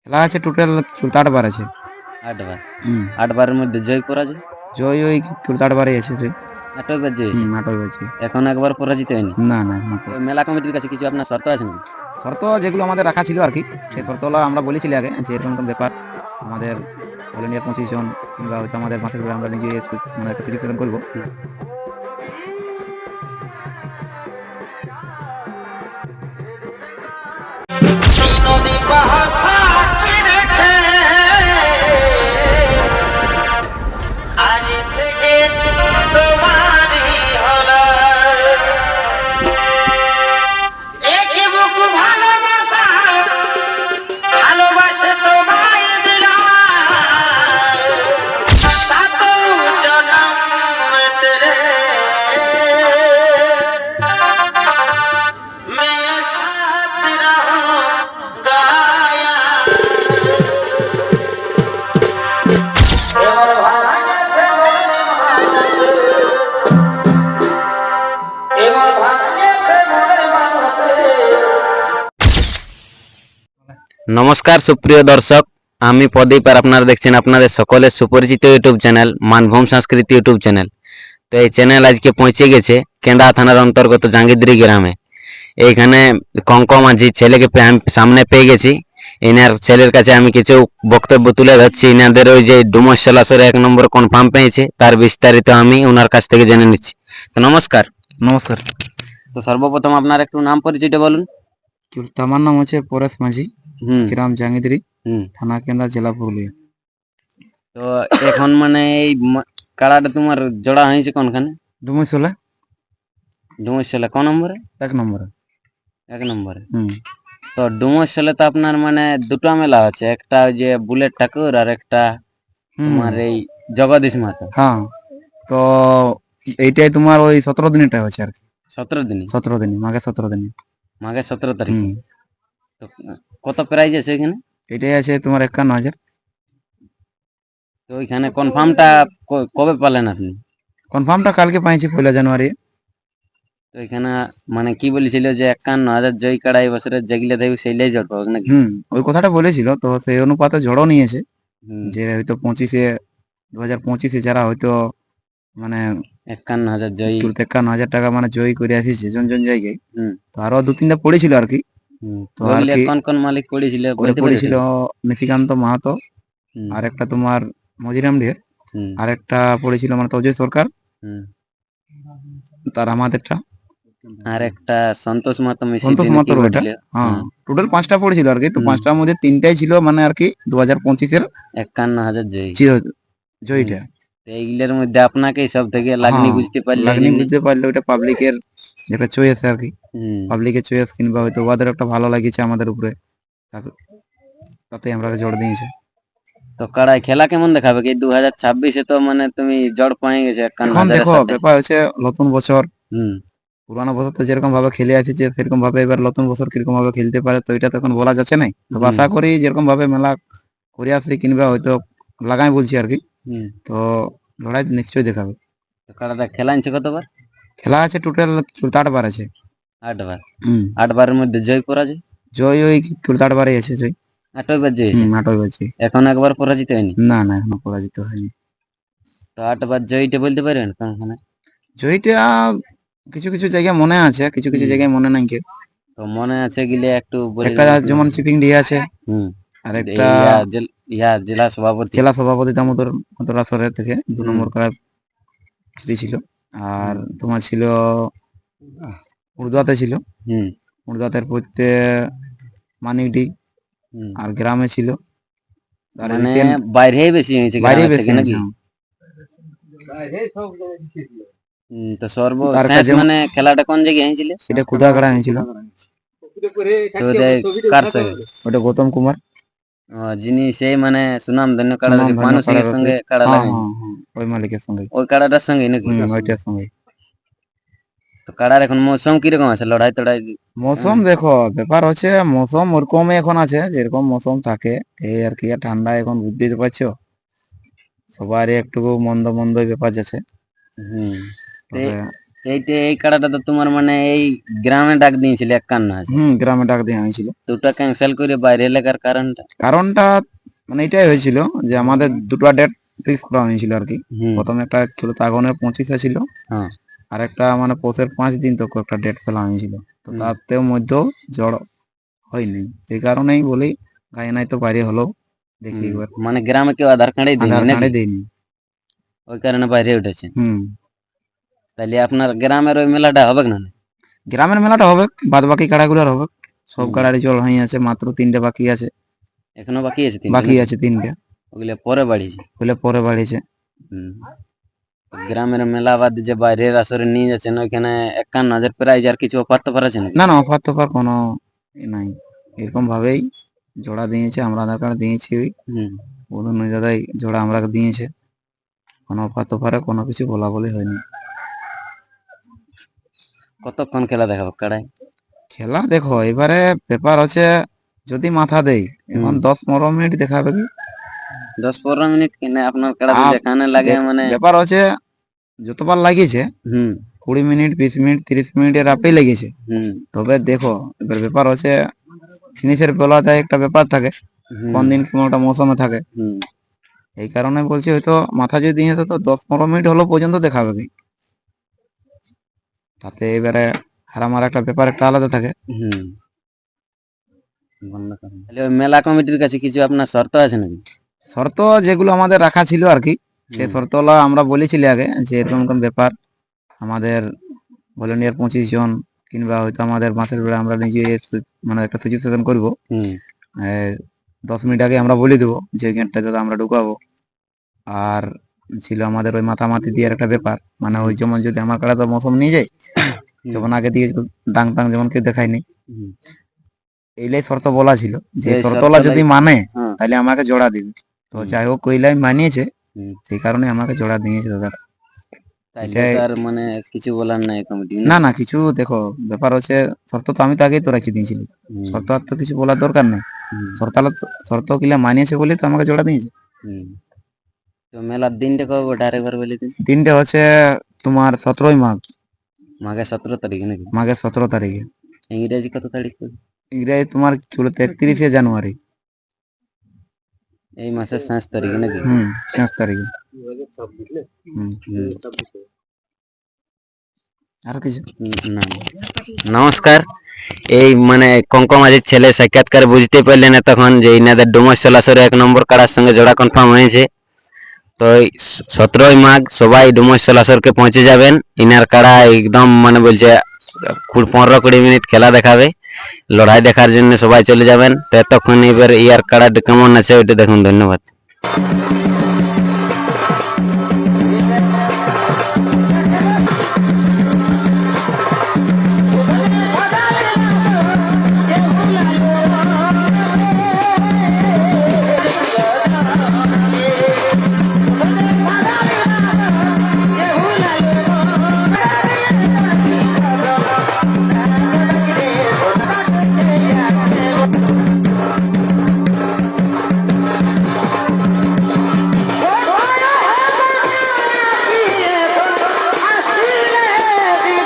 খেলা আছে টোটাল 8 বার আছে। 8 বার। হুম 8 বারের মধ্যে জয় পরাজয়? জয় ওই 8 বারই আছে জয়। 8 বার জয় হয়েছে। 8 আছে। এখন একবার পরাজিত হয়নি। না না এখনো তো মেলা কমিটির কাছে কিছু আপনার শর্ত আছে নাকি? শর্ত যেগুলো আমাদের রাখা ছিল আর কি, সেই হুম। শর্তগুলো আমরা বলেছিলি আগে যে এরকম এরকম ব্যাপার আমাদের ভলেন্টিয়ার 25 জন কিংবা হয়তো আমাদের মাসের পরে আমরা নিজে মানে স্পেসিফিকেশন করবো। হুম। নদী পাহাড় সাক্ষী রেখে আজ থেকে তোমারই হলো এক বুক ভালোবাসা, ভালোবাসে তোমায় দিলাম সাত জনম তেরে मैं साथ रहूंगा এবার ভাঙেছে মনে মানুষে, এবার ভাঙেছে মনে মানুষে। নমস্কার সুপ্রিয় দর্শক, আমি প্রদীপ আর আপনারা দেখছেন আপনাদের সকলের সুপরিচিত ইউটিউব চ্যানেল মানভূম সংস্কৃতি ইউটিউব চ্যানেল। তো এই চ্যানেল আজকে পৌঁছে গেছে কেন্দা থানার অন্তর্গত জাঙ্গিদ্রি গ্রামে। এইখানে কঙ্ক মাঝি ছেলেকে সামনে পেয়ে গেছি। এনার ছেলের কাছে আমি কিছু বক্তব্য তুলে ধরছি। এনাদের ওই যে ডুমস জলাশয়ের 1 নম্বর কনফার্ম পেয়েছে তার বিস্তারিত আমি ওনার কাছ থেকে জেনে নিচ্ছি। তো নমস্কার। নমস্কার। তো সর্বপ্রথম আপনার একটু নাম পরিচয়টা বলুন। আমার নাম হচ্ছে পরেশ মাঝি, হুম গ্রাম জাঙ্গিদ্রি, হুম। থানা কেন্দ্রা, জেলা পুরুলিয়া। তো এখন মানে এই কাড়াটা তোমার জোড়া হয়েছে কোনখানে? ডুমুসলা ডুমসলে কোন নম্বরে? 1 নম্বরে। 1 নম্বরে। হুম তো ডুমসলে তো আপনার মানে দুটো মেলা আছে, একটা ওই যে বুলেট ঠাকুর আর একটা হুম তোমার এই জগদীশ মাতা। হ্যাঁ, তো এইটাই তোমার ওই 17 দিনেরটা হচ্ছে আর কি। 17 দিনে? 17 দিনে, মাঘে 17 দিনে। মাঘের 17 তারিখে। হুম তো কত প্রাইজ আছে এখানে? এটাই আছে তোমার 51,000। তো ওইখানে কনফার্মটা কবে পালেন আপনি? কনফার্মটা কালকে পাইছি 1 জানুয়ারি। তো এখানে মানে কি বলেছিল যে 51,000 জয় কাড়া এই বছরের যেগুলো দেবে সেইলাই জট পাবে নাকি? ওই কথাটা বলেছিল, তো সেই অনুপাতে ঝড়ও নিয়েছে হুম। যে হয়তো 2025-এ যারা হয়তো মানে 51,000 জয়ী। 51,000 টাকা মানে জয়ী করে আসিছে জন জন জায়গায়। হুম তো আরো 2-3টা পড়েছিল আর কি। হুম। তো আর ওইগুলো কি কোন কোন মালিক পড়েছিল ওটা বলতে পারবে পড়েছিল কিছু? নিশিকান্ত মাহাতো, হুম আর একটা তোমার মজিরাম ঢের, হুম আর একটা পড়েছিল মানে অজয় সরকার, হুম। তার আমাদেরটা আর একটা সন্তোষ মাতো মিশি সন্তোষ দিনে কি মাহাতোর ওইটা। বলছিল? হ্যাঁ, হ্যাঁ। টোটাল 5টা পড়েছিল আর কি। তো হুম। 5টার মধ্যে 3টাই ছিল মানে আর কি 2025-এর 51,000 জয়ী। হুম। জয়ীটা। তো এইগুলোর মধ্যে আপনাকে সব থেকে লাগনি হ্যাঁ, বুঝতে পারলে এই লাগনি জন্য? বুঝতে পারলে ওইটা পাবলিকের যেটা চয়েস আর কি। হুম। পাবলিকের চয়েস কিংবা হয়তো ওদের একটা ভালো লাগিয়েছে আমাদের উপরে, তাতে আমরা জোর দিয়েছে। তো কাড়াই খেলা কেমন দেখাবে কি 2026-এ? তো মানে তুমি জড় পায়ে গেছো এখন 51,000-এর দেখো সাথে। ব্যাপার হচ্ছে নতুন বছর, হুম পুরানো বছর তো যেরকম ভাবে খেলে আসছে সেরকম ভাবে এবার নতুন বছর কিরকম ভাবে খেলতে পারে তো এটা তো এখন বলা যাচ্ছে না। তো হুম আশা করি যেরকম ভাবে মেলা করে আসছে কিংবা হয়তো লাগাই বলছি আর কি, হুম। তো লড়াই নিশ্চয়ই দেখাবে। তো কাড়াটা খেলা আনছে কতবার? খেলা আছে টোটাল 8 বার আছে। 8 বার। হুম 8 বারের মধ্যে জয় পরাজয়? জয় ওই 8 বারই আছে জয়। 8 বার জয় হয়েছে। 8 আছে। এখন একবার পরাজিত হয়নি। না না এখনো পরাজিত হয়নি। তো 8 বার জয়ীটা বলতে পারবেন কোনখানে? জয়টা কিছু কিছু জায়গায় মনে আছে, কিছু কিছু হুম। জায়গায় মনে নাই কেউ। তো মনে আছে গিলে একটু বলে একটা দিন আপনার। যেমন চিপিং ডি আছে, হুম। আর একটা এই জেলা সভাপতি। জেলা সভাপতি দামোদর মতরাসরের থেকে 2 হুম নম্বর করা ছিল। আর হুম তোমার ছিল উর্দুয়াতে ছিল, হুম উর্দুয়াতের পড়তে মানিকডি, হুম। আর গ্রামে ছিল। আর মানে রিসেন্ট বাইরেই বেশি হয়েছে বাইরে গ্রামের বেশি থেকে হয়েছে। নাকি? তো আর একটা সর্বশেষ যেমন মানে খেলাটা কোন জায়গায় হয়েছিল? এটা কুদাগড়া হয়েছিল, তো ওটা কার সঙ্গে? ওটা গৌতম কুমার, যিনি সেই মানে সুনাম ধন্য কাড়া সুনাম রয়েছে ধন্য পানু সিং কাড়া এর সঙ্গে রসিক। কাড়া হ্যাঁ লাগাই? হ্যাঁ হ্যাঁ, ওই মালিকের সঙ্গে। ওই কাড়াটার সঙ্গে নাকি? ওইটার সঙ্গে। তো কাড়ার এখন মৌসুম কিরকম আছে, লড়াই টড়াই কেমন? মৌসুম দেখো ব্যাপার হচ্ছে মৌসুম ওরকমই এখন আছে যেরকম মৌসুম থাকে, এই আর কি। আর ঠান্ডা এখন বুঝতেই তো পারছো, সবারই একটু মন্দ মন্দই ব্যাপার যাচ্ছে। হুম। তো তবে এই কাড়াটা তো তোমার মানে এই গ্রামে ডাক দিয়েছিল 51 আছে, গ্রামে ডাক দেওয়া হয়েছিল। দুটো ক্যান্সেল করে বাইরে এলাকার কারণটা? কারণটা মানে এটাই হয়েছিল যে আমাদের দুটো ডেট ফিক্স করা হয়েছিল আর কি। হুম, প্রথমে একটা ছিল আগুনের 25 ছিল, হ্যাঁ, আর একটা মানে পৌষের 5 দিন তো একটা ডেট ফেলা হয়েছিল। তো হুম। তাতেও মধ্যেও জড় হয়নি, এই কারণেই বলি গায়ে নাই তো বাইরে হলো দেখি হুম, একবার। মানে গ্রামে কেউ আধার কার্ডে আধার দিইনি কার্ডে নাকি? দেয়নি। ওই কারণে বাইরে উঠেছে। হুম, তাহলে আপনার গ্রামের ওই মেলাটা হবে না? গ্রামের মেলাটা হবে, বাদ বাকি কাড়াগুলোর হবে। সব হুম। কাড়ারই জল হয়ে আছে, মাত্র 3টে বাকি আছে। এখনো বাকি আছে তিনটে বাকি নাকি? আছে 3টে, ওগুলো পরে বাড়িয়েছে। বলে পরে বাড়িয়েছে। হুম। গ্রামের মেলা বাদ যে বাইরের আসরে নিয়ে যাচ্ছেন ওইখানে 51,000 প্রাইজ, আর কিছু অফার টফার আছে নাকি? না না, অফার তফার কোনো নাই, এরকম ভাবেই জোড়া দিয়েছে। আমরা আধার কার্ড দিয়েছি, ওই হুম। বলুন ওই দাদাই জোড়া আমরা দিয়েছে, কোনো অফার তফারে কোনো কিছু বলা বলি হয়নি। কতক্ষণ খেলা দেখাবো কাড়াই? খেলা দেখো এবারে ব্যাপার হচ্ছে, যদি মাথা দেই এখন 10-15 মিনিট দেখাবে কি। 10-15 মিনিট কিনে আপনার কাড়া আপ যেখানে লাগে মানে। ব্যাপার হচ্ছে যতবার লাগিয়েছে, হুম, 20 মিনিট 20 মিনিট 30 মিনিটের আপেই লেগেছে। হুম, তবে দেখো এবার ব্যাপার হচ্ছে জিনিসের বেলাতে একটা ব্যাপার থাকে, কোন দিন কোন একটা মৌসুমে থাকে। হুম, এই কারণে বলছি হয়তো মাথা যদি দিয়ে তো 10-15 মিনিট হলো পর্যন্ত দেখাবে কি। তাতে এবারে হারামার একটা ব্যাপার একটা আলাদা থাকে। হুম। তাহলে ওই মেলা কমিটির কাছে কিছু আপনার শর্ত আছে নাকি? শর্ত যেগুলো আমাদের রাখা ছিল আর কি, সেই হুম, শর্তগুলো আমরা বলেছিলি আগে যে এরকম এরকম ব্যাপার, আমাদের ভলেন্টিয়ার 25 জন, কিংবা হয়তো আমাদের মাসের বেলা আমরা নিজে মানে একটা সচেতন করবো। হুম, 10 মিনিট আগে আমরা বলে দেবো যে গেটটাতে আমরা ঢুকাবো। আর ছিল আমাদের ওই মাথামাতি দিয়ে একটা ব্যাপার, মানে ওই যেমন যদি আমার কাড়া তো মৌসুম নিয়ে যায়, যেমন আগে দিয়ে ডাং টাং যেমন কেউ দেখায়নি, হুম। এইলাই শর্ত বলা ছিল যে এই শর্তলা যদি মানে হ্যাঁ, তাহলে আমাকে জোড়া দিবে। তো হুম। যাই হোক কইলাই মানিয়েছে, হুম। সেই কারণে আমাকে জোড়া দিয়েছে দাদা। তাইলে এটাই। তো আর মানে কিছু বলার নাই কমিটি না না, কিছু দেখো ব্যাপার হচ্ছে, শর্ত তো আমি তো আগেই তো রাখি দিয়েছিলি, শর্ত আর তো কিছু বলার দরকার নেই। শর্ত কিলা মানিয়েছে বলে তো আমাকে জোড়া দিয়েছে। তো মেলার দিনটা কবে ওটা আরেকবার বলে দিন। দিনটা হচ্ছে তোমার 17ই মাঘ, মাঘের 17 তারিখে নাকি? মাঘের 17 তারিখে। ইংরেজি কত তারিখ? ইংরেজি তোমার চলো 31শে জানুয়ারি। এই মাসের 5 তারিখে নাকি? 5 তারিখে। হুম, হুম। আর কিছু না। নমস্কার। এই মানে কঙ্কমাঝির ছেলে সাক্ষাৎকার বুঝতে পারলেন তখন যে ইনাদের ডুমস চলাসরে 1 নম্বর কাড়ার সঙ্গে জোড়া কনফার্ম হয়েছে। তো 17ই মাঘ সবাই ডুমস চলাসরকে পৌঁছে যাবেন। ইনার কাড়া একদম মানে বলছে 15-20 মিনিট খেলা দেখাবে, লড়াই দেখার জন্য সবাই চলে যাবেন। তো এতক্ষণ এবার ইয়ার কাড়া কেমন আছে ওইটা দেখুন। ধন্যবাদ।